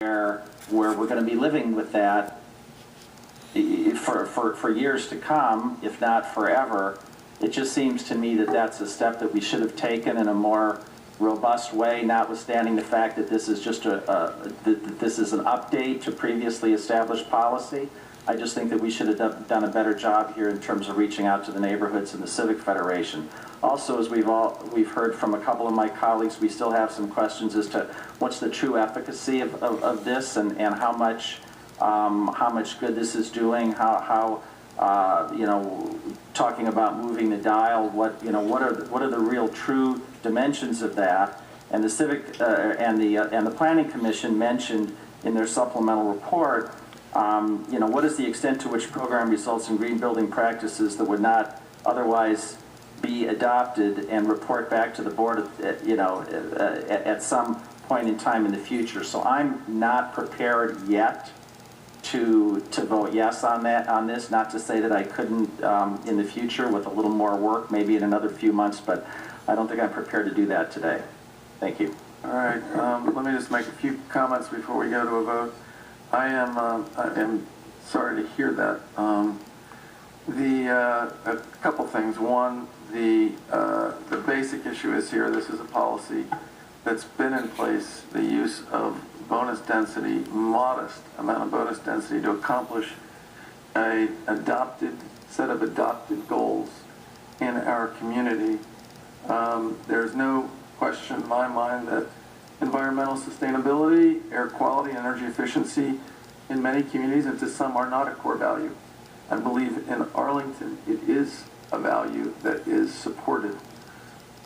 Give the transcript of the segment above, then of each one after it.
where we're going to be living with that for years to come, if not forever. It just seems to me that that's a step that we should have taken in a more robust way, notwithstanding the fact that this is just this is an update to previously established policy. I just think that we should have done a better job here in terms of reaching out to the neighborhoods and the Civic Federation. Also, as we've heard from a couple of my colleagues, we still have some questions as to what's the true efficacy of this, and how much good this is doing. How you know, talking about moving the dial, what are the real true dimensions of that? And the Civic and the Planning Commission mentioned in their supplemental report, you know, what is the extent to which program results in green building practices that would not otherwise be adopted, and report back to the board at some point in time in the future. So I'm not prepared yet to vote yes on this. Not to say that I couldn't in the future with a little more work, maybe in another few months, but I don't think I'm prepared to do that today. Thank you. All right, let me just make a few comments before we go to a vote. I am sorry to hear that. A couple things. One, the basic issue is here. This is a policy that's been in place. The use of bonus density, modest amount of bonus density, to accomplish a set of adopted goals in our community. There's no question in my mind that environmental sustainability, air quality, energy efficiency in many communities, and to some, are not a core value. I believe in Arlington it is a value that is supported.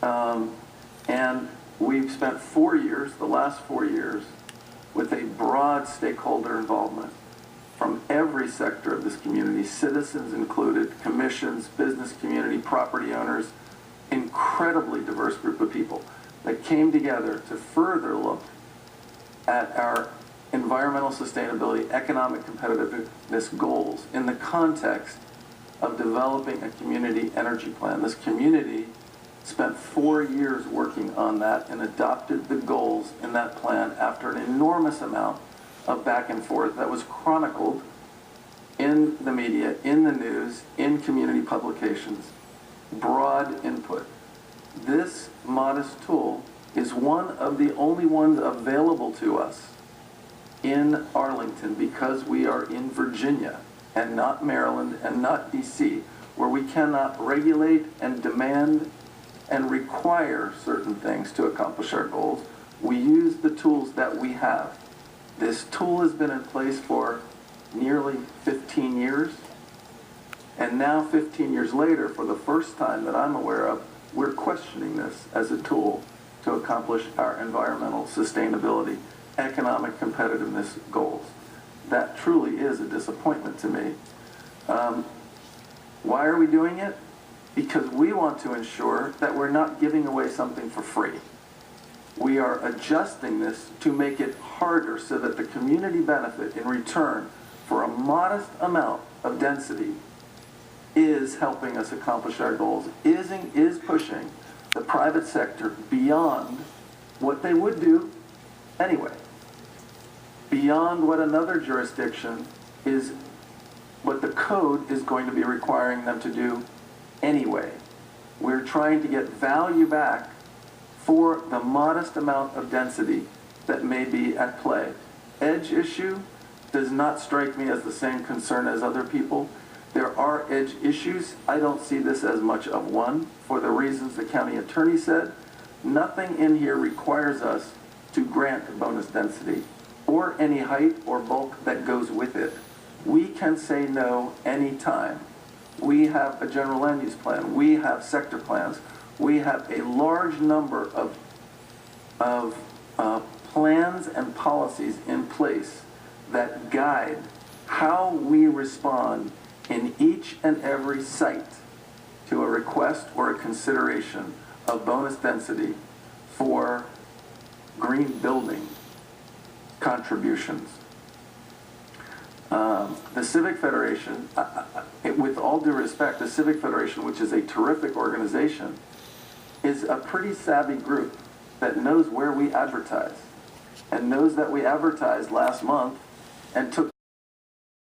And we've spent 4 years, the last 4 years, with a broad stakeholder involvement from every sector of this community, citizens included, commissions, business community, property owners, incredibly diverse group of people that came together to further look at our environmental sustainability, economic competitiveness goals in the context of developing a community energy plan. This community spent 4 years working on that and adopted the goals in that plan after an enormous amount of back and forth that was chronicled in the media, in the news, in community publications. Broad input. This modest tool is one of the only ones available to us in Arlington, because we are in Virginia and not Maryland and not DC, where we cannot regulate and demand and require certain things to accomplish our goals. We use the tools that we have. This tool has been in place for nearly 15 years, and now 15 years later, for the first time that I'm aware of, we're questioning this as a tool to accomplish our environmental sustainability, economic competitiveness goals. That truly is a disappointment to me. Why are we doing it? Because we want to ensure that we're not giving away something for free. We are adjusting this to make it harder so that the community benefit in return for a modest amount of density is helping us accomplish our goals, is pushing the private sector beyond what they would do anyway, beyond what another jurisdiction is, what the code is going to be requiring them to do anyway. We're trying to get value back for the modest amount of density that may be at play. Edge issue does not strike me as the same concern as other people. There are edge issues. I don't see this as much of one, for the reasons the county attorney said. Nothing in here requires us to grant bonus density or any height or bulk that goes with it. We can say no anytime. We have a general land use plan. We have sector plans. We have a large number of plans and policies in place that guide how we respond in each and every site to a request or a consideration of bonus density for green building contributions. The Civic Federation, with all due respect, the Civic Federation, which is a terrific organization, is a pretty savvy group that knows where we advertise. and knows that we advertised last month and took